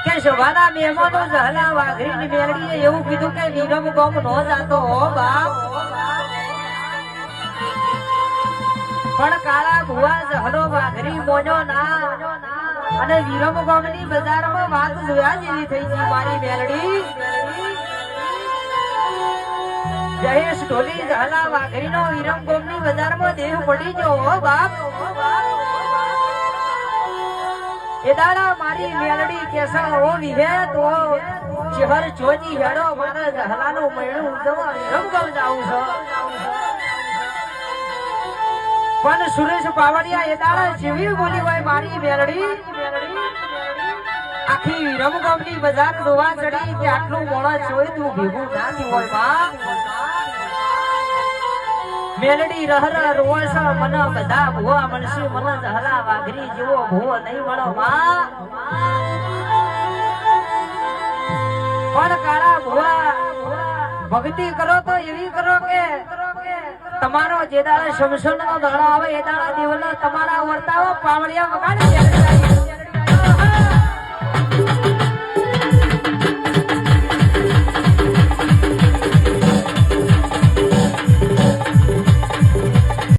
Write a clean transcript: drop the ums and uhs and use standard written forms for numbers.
કે શોભાના મહેમાનો જહલા વાઘરીની મેલડીએ એવું કીધું કે વિરમ ગોમ નો જાતો હો બાપ પણ કાળા ભુવા જહલો વાઘરી મોજો ના અને વિરમ ગોમની બજારમાં વાત જોયા જેવી થઈ છે મારી મેલડી જયેશ ઢોલી જહલા વાઘરીનો વિરમ ગોમની બજારમાં દેહ પડી ગયો હો બાપ એદાડા મારી મેલડી કેસા ઓ વિહે તો ચહેર જોજી હેડો મારા જહલાનું મૈણું ઉજવા વિરમ ગોમ જાઉં છો પણ સુરેશ પાવડિયા એદાડા જેવી બોલી હોય મારી મેલડી આખી વિરમ ગોમની બજાર જોવા ચડી કે આટલું મોણા જોઈ તું ભેગું ના થયું હોય માં મેલડી રહર રોષ મન બધા ભુવા મનસી મન જહલા વાઘરી જેવો ભુવો નહીં મળો માં પણ કાળા ભુવા ભક્તિ કરો તો એવી કરો કે તમારો જે દાડે શમશાન નો દાડો આવે એ દાડા દેવનો તમારા વર્તાવો પાવડિયા વગાડી